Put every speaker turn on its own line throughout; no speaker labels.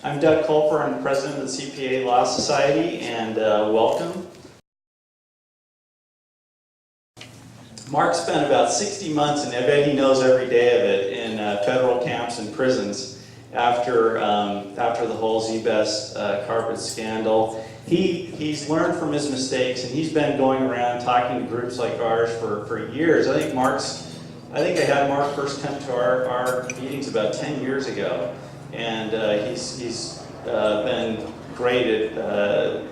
I'm Doug Culper. I'm the president of the CPA Law Society, and welcome. Mark spent about 60 months, and I bet he knows every day of it, in federal camps and prisons after the whole Z-Best carpet scandal. He's learned from his mistakes, and he's been going around talking to groups like ours for years. I think I had Mark first come to our meetings about 10 years ago, and he's been great at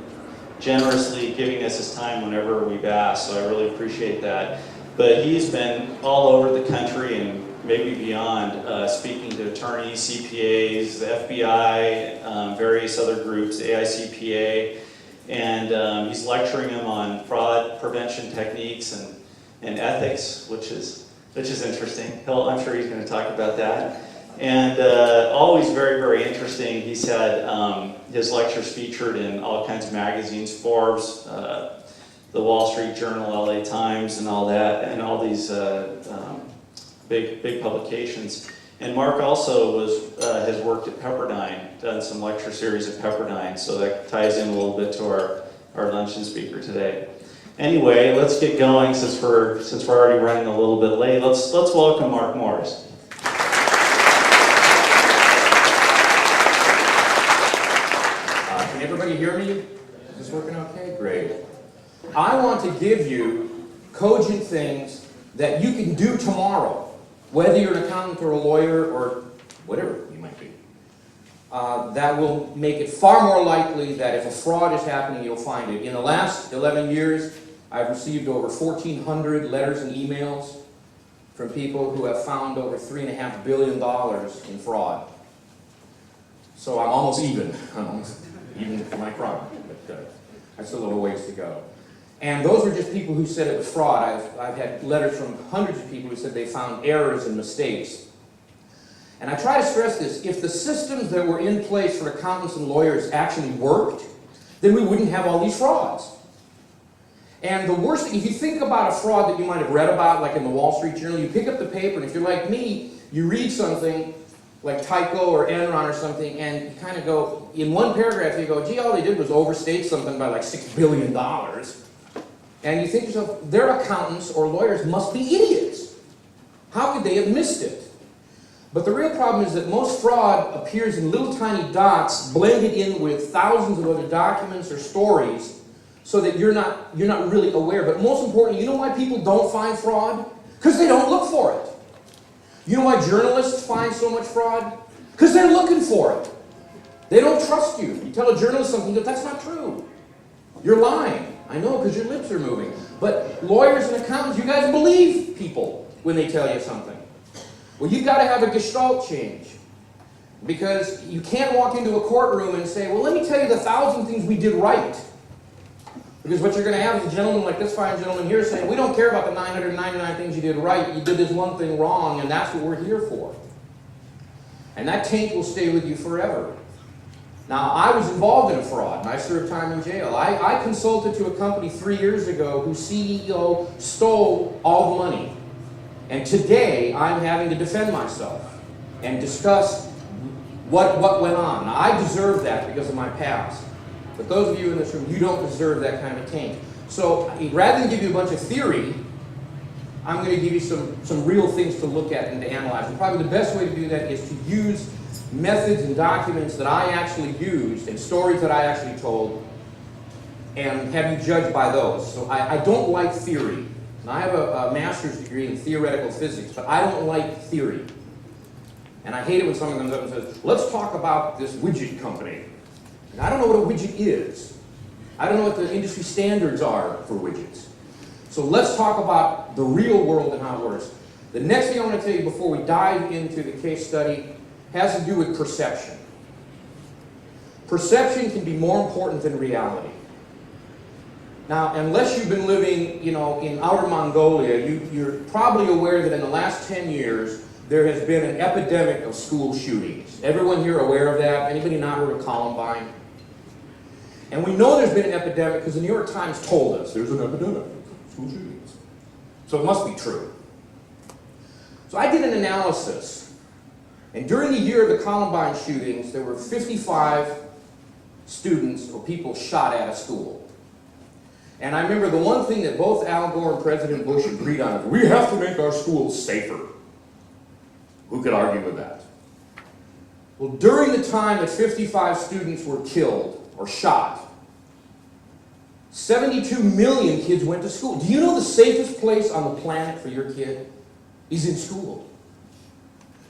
generously giving us his time whenever we've asked, so I really appreciate that. But he's been all over the country and maybe beyond, speaking to attorneys, CPAs, the FBI, various other groups, AICPA, and he's lecturing them on fraud prevention techniques and ethics, which is interesting. I'm sure he's going to talk about that. And always very, very interesting. He's had his lectures featured in all kinds of magazines, Forbes, the Wall Street Journal, LA Times, and all that, and all these big publications. And Mark also has worked at Pepperdine, done some lecture series at Pepperdine, so that ties in a little bit to our luncheon speaker today. Anyway, let's get going since we're already running a little bit late. Let's welcome Mark Morze.
Can everybody hear me? Is this working okay? Great. I want to give you cogent things that you can do tomorrow, whether you're an accountant or a lawyer or whatever you might be. That will make it far more likely that if a fraud is happening, you'll find it. In the last 11 years, I've received over 1,400 letters and emails from people who have found over $3.5 billion in fraud. So I'm almost even for my crime, but that's a little ways to go. And those were just people who said it was fraud. I've had letters from hundreds of people who said they found errors and mistakes. And I try to stress this: if the systems that were in place for accountants and lawyers actually worked, then we wouldn't have all these frauds. And the worst thing, if you think about a fraud that you might have read about, like in the Wall Street Journal, you pick up the paper, and if you're like me, you read something like Tyco or Enron or something, and you kind of go, in one paragraph you go, gee, all they did was overstate something by like $6 billion. And you think to yourself, their accountants or lawyers must be idiots. How could they have missed it? But the real problem is that most fraud appears in little tiny dots blended in with thousands of other documents or stories so that you're not really aware. But most importantly, you know why people don't find fraud? Because they don't look for it. You know why journalists find so much fraud? Because they're looking for it. They don't trust you. You tell a journalist something, that's not true. You're lying. I know, because your lips are moving. But lawyers and accountants, you guys believe people when they tell you something. Well, you've got to have a gestalt change. Because you can't walk into a courtroom and say, well, let me tell you the 1,000 things we did right. Because what you're going to have is a gentleman like this fine gentleman here saying, we don't care about the 999 things you did right, you did this one thing wrong, and that's what we're here for. And that taint will stay with you forever. Now, I was involved in a fraud, and I served time in jail. I consulted to a company 3 years ago whose CEO stole all the money. And today, I'm having to defend myself and discuss what went on. Now, I deserve that because of my past. But those of you in this room, you don't deserve that kind of taint. So rather than give you a bunch of theory, I'm going to give you some real things to look at and to analyze. And probably the best way to do that is to use methods and documents that I actually used and stories that I actually told and have you judge by those. So I don't like theory. And I have a master's degree in theoretical physics, but I don't like theory. And I hate it when someone comes up and says, let's talk about this widget company. And I don't know what a widget is. I don't know what the industry standards are for widgets. So let's talk about the real world and how it works. The next thing I want to tell you before we dive into the case study has to do with perception. Perception can be more important than reality. Now, unless you've been living, in outer Mongolia, you're probably aware that in the last 10 years, there has been an epidemic of school shootings. Everyone here aware of that? Anybody not heard of Columbine? And we know there's been an epidemic because the New York Times told us there's an epidemic of school shootings. So it must be true. So I did an analysis And during the year of the Columbine shootings, there were 55 students or people shot at a school. And I remember the one thing that both Al Gore and President Bush agreed on is we have to make our schools safer. Who could argue with that? Well, during the time that 55 students were killed or shot, 72 million kids went to school. Do you know the safest place on the planet for your kid is in school?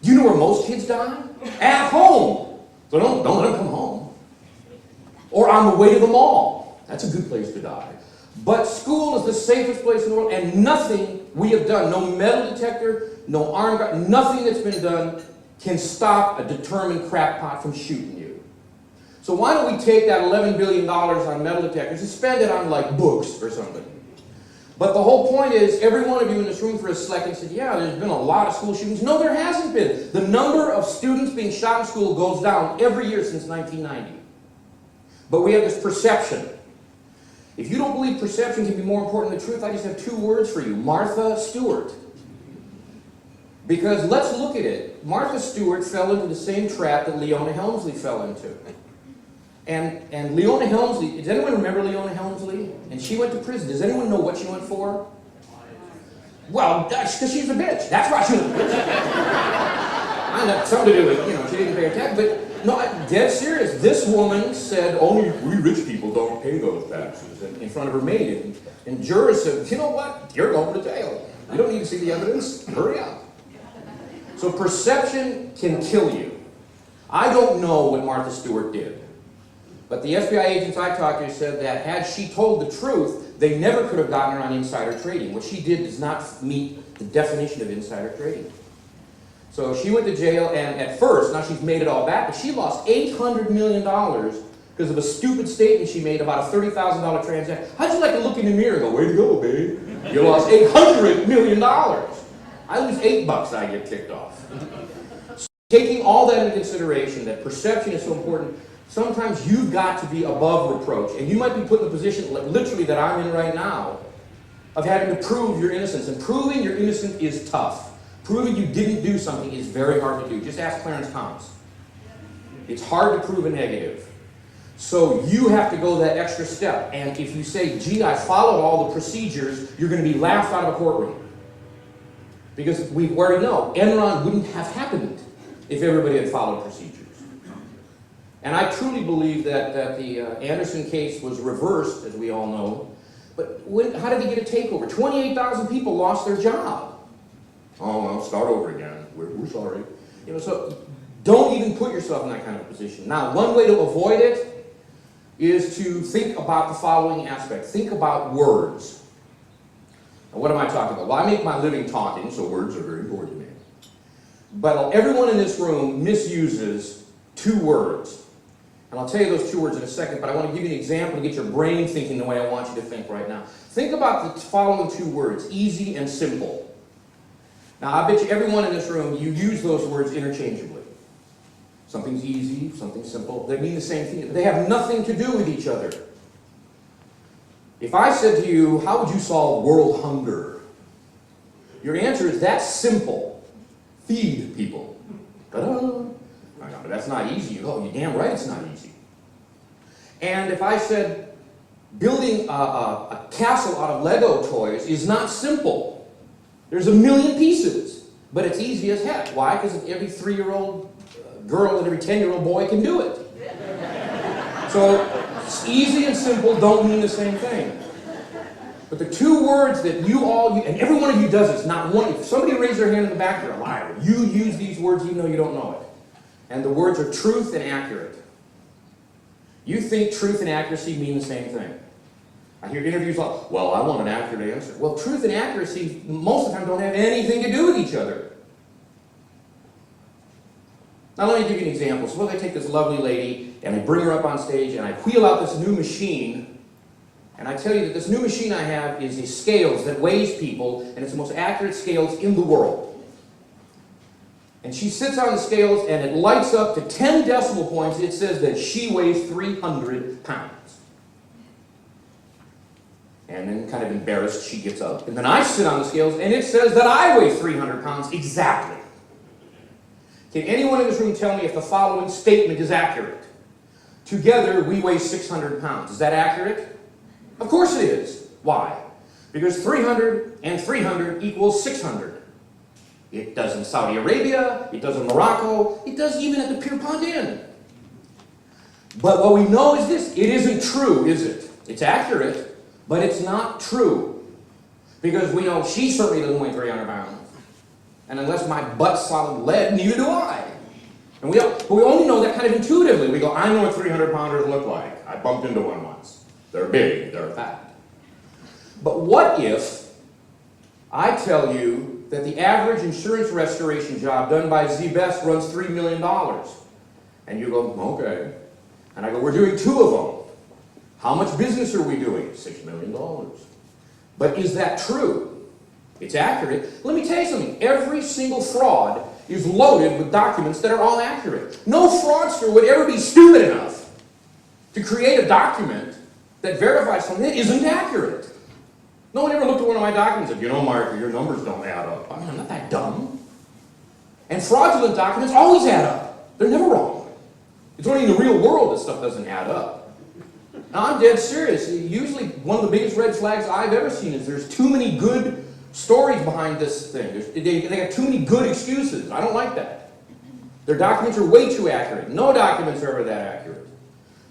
Do you know where most kids die? At home. So don't let them come home. Or on the way to the mall. That's a good place to die. But school is the safest place in the world, and nothing we have done, no metal detector, no arm guard, nothing that's been done can stop a determined crackpot from shooting you. So why don't we take that $11 billion on metal detectors and spend it on like books or something? But the whole point is, every one of you in this room for a second said, yeah, there's been a lot of school shootings. No, there hasn't been. The number of students being shot in school goes down every year since 1990. But we have this perception. If you don't believe perception can be more important than truth, I just have two words for you. Martha Stewart. Because let's look at it. Martha Stewart fell into the same trap that Leona Helmsley fell into. And Leona Helmsley, does anyone remember Leona Helmsley? And she went to prison. Does anyone know what she went for? Well, that's because she's a bitch. That's why she was a bitch. I know, something to do with, she didn't pay her tax. But no, dead serious. This woman said, only we rich people don't pay those taxes in front of her maid. And jurors said, you know what? You're going to jail. You don't need to see the evidence. Hurry up. So perception can kill you. I don't know what Martha Stewart did. But the FBI agents I talked to said that had she told the truth, they never could have gotten her on insider trading. What she did does not meet the definition of insider trading. So she went to jail, and at first, now she's made it all back, but she lost $800 million because of a stupid statement she made about a $30,000 transaction. How'd you like to look in the mirror and go, way to go, babe? You lost $800 million. I lose $8, I get kicked off. So taking all that into consideration, that perception is so important, sometimes you've got to be above reproach. And you might be put in the position, literally, that I'm in right now, of having to prove your innocence. And proving your innocence is tough. Proving you didn't do something is very hard to do. Just ask Clarence Thomas. It's hard to prove a negative. So you have to go that extra step. And if you say, gee, I followed all the procedures, you're going to be laughed out of a courtroom. Because we already know Enron wouldn't have happened if everybody had followed procedures. And I truly believe that the Anderson case was reversed, as we all know. But how did they get a takeover? 28,000 people lost their job. Oh, well, start over again. We're sorry. So don't even put yourself in that kind of position. Now, one way to avoid it is to think about the following aspect. Think about words. Now, what am I talking about? Well, I make my living talking, so words are very important to me. But everyone in this room misuses two words. And I'll tell you those two words in a second, but I want to give you an example to get your brain thinking the way I want you to think right now. Think about the following two words, easy and simple. Now, I bet you everyone in this room, you use those words interchangeably. Something's easy, something's simple. They mean the same thing. They have nothing to do with each other. If I said to you, how would you solve world hunger? Your answer is, that's simple. Feed people. Ta-da! But that's not easy. Oh, you're damn right it's not easy. And if I said, building a castle out of Lego toys is not simple. There's a million pieces, but it's easy as heck. Why? Because every 3-year-old girl and every 10-year-old boy can do it. So, easy and simple don't mean the same thing. But the two words that you all use, and every one of you does this, not one, if somebody raised their hand in the back, you're a liar. You use these words even though you don't know it. And the words are truth and accurate. You think truth and accuracy mean the same thing. I hear interviews like, well, I want an accurate answer. Well, truth and accuracy most of the time don't have anything to do with each other. Now let me give you an example. Suppose I take this lovely lady and I bring her up on stage and I wheel out this new machine and I tell you that this new machine I have is a scales that weighs people, and it's the most accurate scales in the world. And she sits on the scales and it lights up to 10 decimal points. It says that she weighs 300 pounds. And then, kind of embarrassed, she gets up. And then I sit on the scales and it says that I weigh 300 pounds exactly. Can anyone in this room tell me if the following statement is accurate? Together, we weigh 600 pounds. Is that accurate? Of course it is. Why? Because 300 and 300 equals 600. It does in Saudi Arabia, it does in Morocco, it does even at the Pier Pond Inn. But what we know is this, it isn't true, is it? It's accurate, but it's not true. Because we know she certainly doesn't weigh 300 pounds. And unless my butt's solid lead, neither do I. And but we only know that kind of intuitively. We go, I know what 300-pounders look like. I bumped into one once. They're big, they're fat. But what if I tell you that the average insurance restoration job done by Z-Best runs $3 million? And you go, okay. And I go, we're doing 2 of them. How much business are we doing? $6 million. But is that true? It's accurate. Let me tell you something. Every single fraud is loaded with documents that are all accurate. No fraudster would ever be stupid enough to create a document that verifies something that isn't accurate. No one ever looked at one of my documents and said, you know, Mark, your numbers don't add up. I mean, I'm not that dumb. And fraudulent documents always add up. They're never wrong. It's only in the real world that stuff doesn't add up. Now, I'm dead serious. Usually, one of the biggest red flags I've ever seen is there's too many good stories behind this thing. They got too many good excuses. I don't like that. Their documents are way too accurate. No documents are ever that accurate.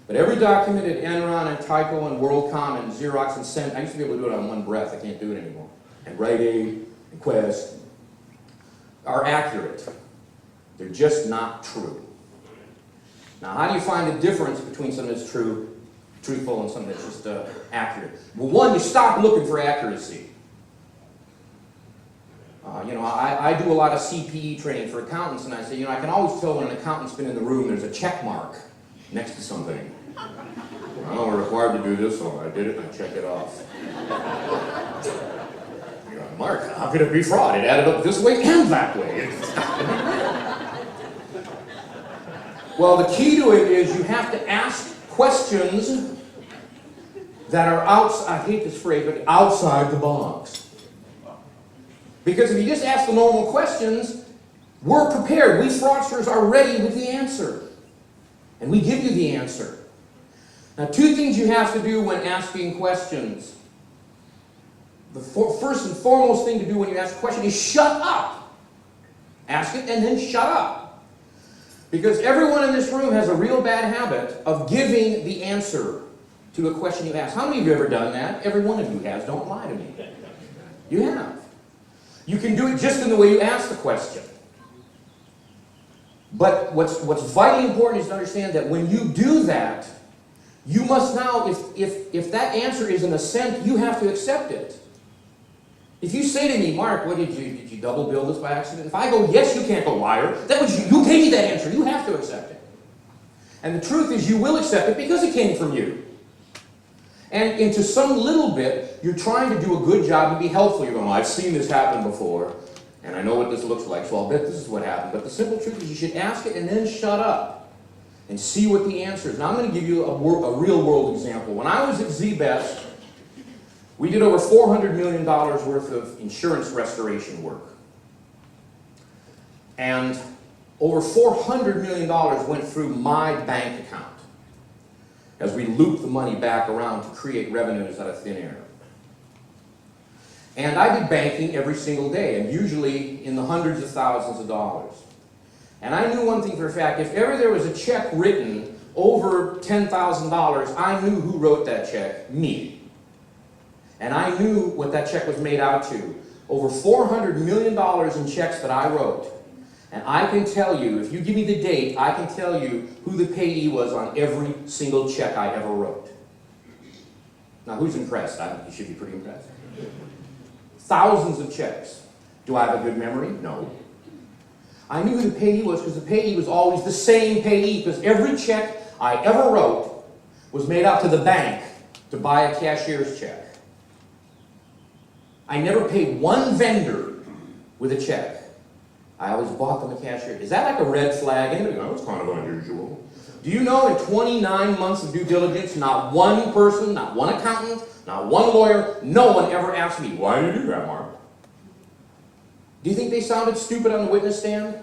But every document at Enron and Tyco and WorldCom and Xerox and Cent, I used to be able to do it on one breath. I can't do it anymore. And Rite Aid and Quest are accurate. They're just not true. Now, how do you find the difference between something that's truthful and something that's just accurate? Well, one, you stop looking for accuracy. I do a lot of CPE training for accountants, and I say, I can always tell when an accountant's been in the room, there's a check mark next to something. Well, we're required to do this, so I did it and I check it off. Mark, how could it be fraud? It added up this way and that way. Well, the key to it is you have to ask questions that are outside, I hate this phrase, but outside the box. Because if you just ask the normal questions, we're prepared. We fraudsters are ready with the answer. And we give you the answer. Now, 2 things you have to do when asking questions. The first and foremost thing to do when you ask a question is shut up. Ask it and then shut up. Because everyone in this room has a real bad habit of giving the answer to a question you ask. How many of you have ever done that? Every one of you has. Don't lie to me. You have. You can do it just in the way you ask the question. But what's vitally important is to understand that when you do that, you must now, if that answer is an assent, you have to accept it. If you say to me, Mark, what did you double bill this by accident? If I go, yes, you can't go, liar. That was you gave me that answer. You have to accept it. And the truth is you will accept it because it came from you. And into some little bit, you're trying to do a good job and be helpful. You're going, I've seen this happen before, and I know what this looks like, so I'll bet this is what happened. But the simple truth is you should ask it and then shut up and see what the answer is. Now, I'm going to give you a real-world example. When I was at Z-Best, we did over $400 million worth of insurance restoration work. And over $400 million went through my bank account as we looped the money back around to create revenues out of thin air. And I did banking every single day, and usually in the hundreds of thousands of dollars. And I knew one thing for a fact: if ever there was a check written over $10,000, I knew who wrote that check, me. And I knew what that check was made out to. Over $400 million in checks that I wrote. And I can tell you, if you give me the date, I can tell you who the payee was on every single check I ever wrote. Now, who's impressed? You should be pretty impressed. Thousands of checks. Do I have a good memory? No. I knew who the payee was because the payee was always the same payee, because every check I ever wrote was made out to the bank to buy a cashier's check. I never paid one vendor with a check. I always bought them a cashier. Is that like a red flag? Anybody go, it's kind of unusual. Do you know in 29 months of due diligence, not one person, not one accountant, not one lawyer, no one ever asked me, why did you do that, Mark? Do you think they sounded stupid on the witness stand?